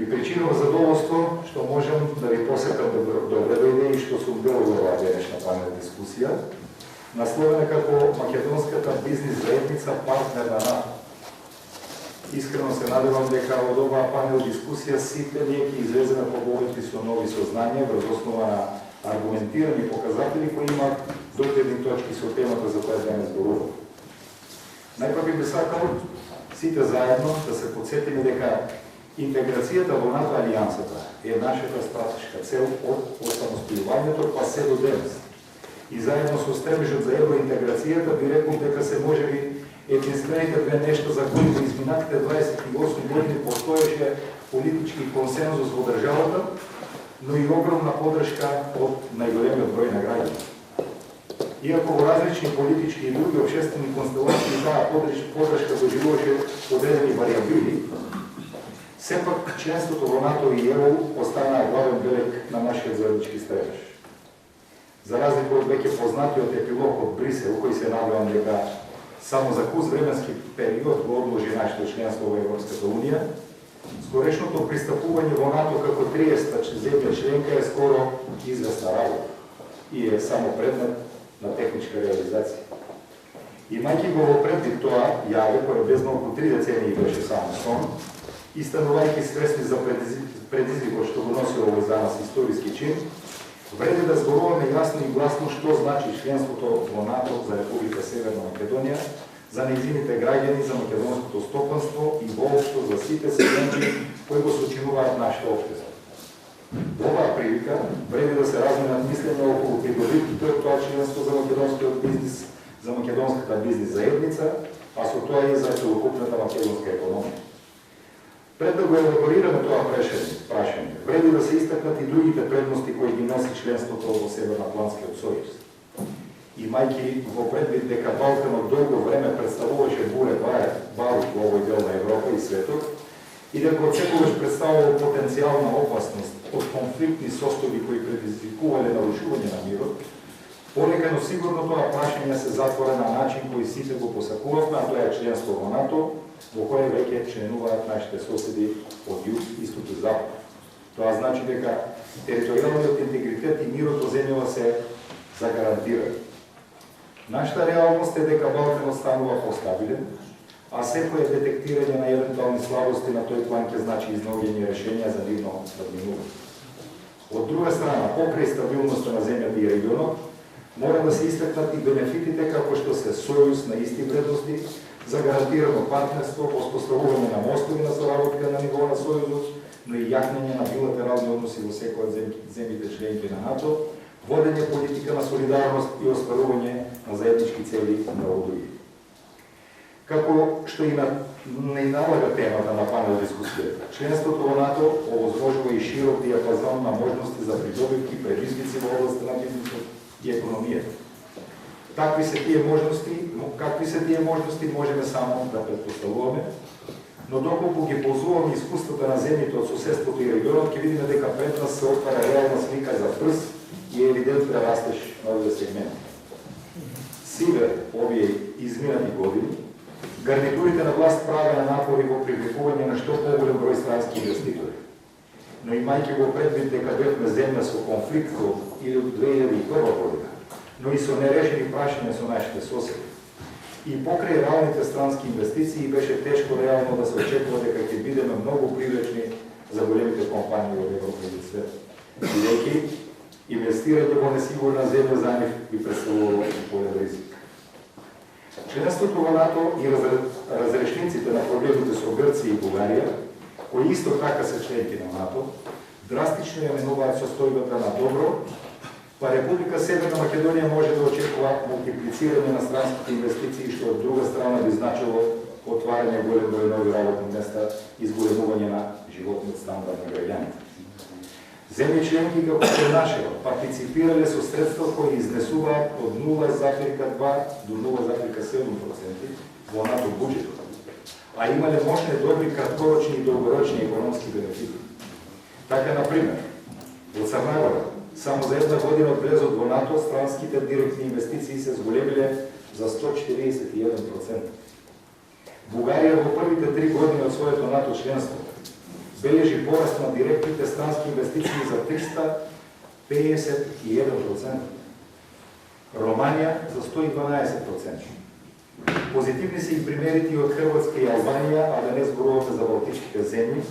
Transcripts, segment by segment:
Ми причинува задоволство што можем да ви посекам добре идеи што сум дел во оваа денешна панел дискусија, насловена како Македонската бизнис заедница партнер на НАТО. Искрено се надевам дека од оваа панел дискусија сите ние ќе излеземе побогати со нови сознанија врз основа на аргументирани показатели кои имаат догледни точки со темата за која денес зборувам. Најпрво би сакал сите заедно да се подсетиме дека интеграцијата во НАТО алијансата е нашата стратешка цел од осамостојувањето па се до денес. И заедно со стремежот за евроинтеграцијата би рекол дека се можеби единствените две нешта за кои во изминатите 28 години постоеше политички консензус во државата, но и огромна подршка од најголемиот број на граѓани. Иако во различни политички и други обществени констелации таа подршка доживуваше одредени вариабили, сепак членството во НАТО и ЕУ останаа главен белег на нашиот заеднички стремеж. За разлика од веќе познатиот епилог од Брисел, кој се надевам дека само за куз временски период го одложи нашето членство во Европската Унија, скорешното пристапување во НАТО како 30-та земја членка е скоро известна работа и е само предмет на техничка реализација. Имајќи го во предвид тоа јаве, кој без малку 3 децении беше само сон, и станувајќи свесни за предизвикот што го носи овој за нас историски чин, вреди да зборуваме јасно и гласно што значи членството во НАТО за Република Северна Македонија, за нејзините граѓани, за македонското стопанство и воопшто за сите сегменти кои го сочинуваат нашето општество. Во оваа прилика вреди да се разменат мислења околу придобивките од тоа членство за македонскиот бизнис, за македонската бизнис заедница, а со тоа и за целокупната македонска економија. Пред да го елаборираме тоа прашање, вреди да се истакнат и другите предности кои ги носи членството во Северноатлантскиот сојуз. Имајќи во предвид дека Балканот долго време представуваше буре барут во овој дел на Европа и светот, и дека отсекогаш представува потенцијална опасност од конфликтни состојби кои предизвикувале нарушување на мирот, полека, но сигурно тоа прашање се затвора на начин кој сите го посакувавме, а тоа е членство во НАТО, во кое веќе членуваат нашите соседи од југ, исток и запад. Тоа значи дека територијалниот интегритет и мирот во земјава се загарантирани. Нашата реалност е дека Балканот станува постабилен, а секое детектирање на евентуални слабости на тој план ќе значи изнаоѓање решенија за нивно надминување. Од друга страна, покрај стабилноста на земјата и регионот, мора да се истакнат и бенефитите како што се сојуз на исти вредности, за гарантирано партнерство, воспоставување на мостови на соработка на ниво на сојузот, но и јакнење на билатерални односи во секој од земјите членки на НАТО, водење политика на солидарност и остварување на заеднички цели на други. Како што и не налага темата на панел дискусијата, членството во НАТО овозможува и широк диапазон на можности за придобивки, предизвици во областта на бизнисот и економијата. Какви се тие можности можеме само да предпоставуваме, но доколку ги ползуваме искуствата на земјите од соседството и регионот, ќе видиме дека пред нас се отвара реална слика за брз и евидентен растеж на овие сегменти. Сиве овие изминати години, гарнитурите на власт правеа напори во привлекување на што поголем број странски инвеститори. Но имајќи го предвид дека бевме земја со конфликт или од 2001 година, но и со нерешени прашања со нашите соседи. И покрај реалните странски инвестиции беше тешко реално да се очекува дека ќе бидеме многу привлечни за големите компании во Европа и свет. Бидејќи инвестирање во несигурна земја за нив би представувало голем ризик. Членството во НАТО и разрешниците на проблемите со Грција и Бугарија, кои исто така се членки на НАТО, драстично ја менуваат состојбата на добро, па Република Северна Македонија може да очекува мултиплицирање на странските инвестиции, што од друга страна би значило отварање голем број нови работни места и зголемување на животниот стандард на граѓаните. Земји членки како што е нашето партиципирале со средства кои изнесуваат од 0,2 до 0,7% во НАТО буџетот, а имале мощни добри краткорочни и долгорочни економски бенефити. Така, например, во Црна Гора, само за една година од влезот во НАТО, странските директни инвестиции се зголемиле за 141%. Бугарија во првите 3 години од своето НАТО членство бележи пораст на директните странски инвестиции за 351%. Романија за 112%. Позитивни се и примерите и од Хрватска и Албанија, а да не зборуваме за балтичките земји.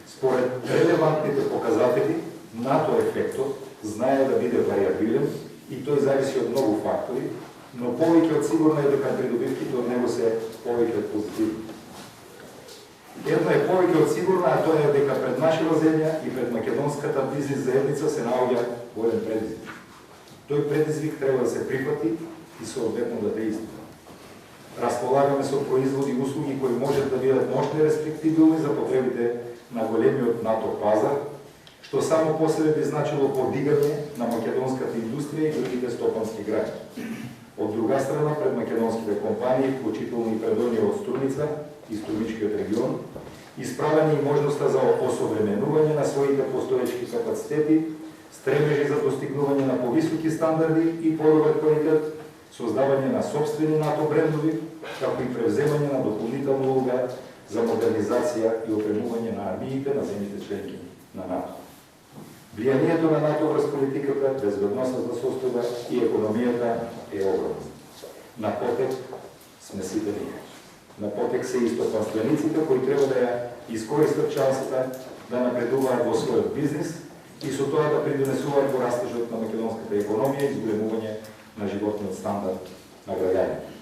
Според релевантните показатели, НАТО ефектот знае да биде вариабилен и тој зависи од многу фактори, но повеќе од сигурно е дека придобивките од него се повеќе од позитивни. Едно е повеќе од сигурно, а тоа е дека пред нашава земја и пред македонската бизнис заедница се наоѓа голем предизвик. Тој предизвик треба да се прифати и соодветно да действа. Располагаме со производи и услуги кои можат да бидат мощно респектибилни за потребите на големиот НАТО пазар, што само по себе би значило подигање на македонската индустрија и другите стопански граѓани. Од друга страна, пред македонските компании, вклучително и пред оние од Струница и Струмичкиот регион, исправени и можноста за осовременување на своите постоечки капацитети, стремежи за достигнување на повисоки стандарди и подобар квалитет, создавање на собствени НАТО брендови, како и превземање на дополнителна улога за модернизација и опремување на армиите на земјите членки на НАТО. Влијанието на НАТО врз политиката, безбедносната состојба и економијата е огромно. На потек сме сите ние. На потек се и стопанствениците кои треба да ја искористат шансата да напредуваат во својот бизнис и со тоа да придонесуваат во растежот на македонската економија и зголемување на животниот стандард на граѓаните.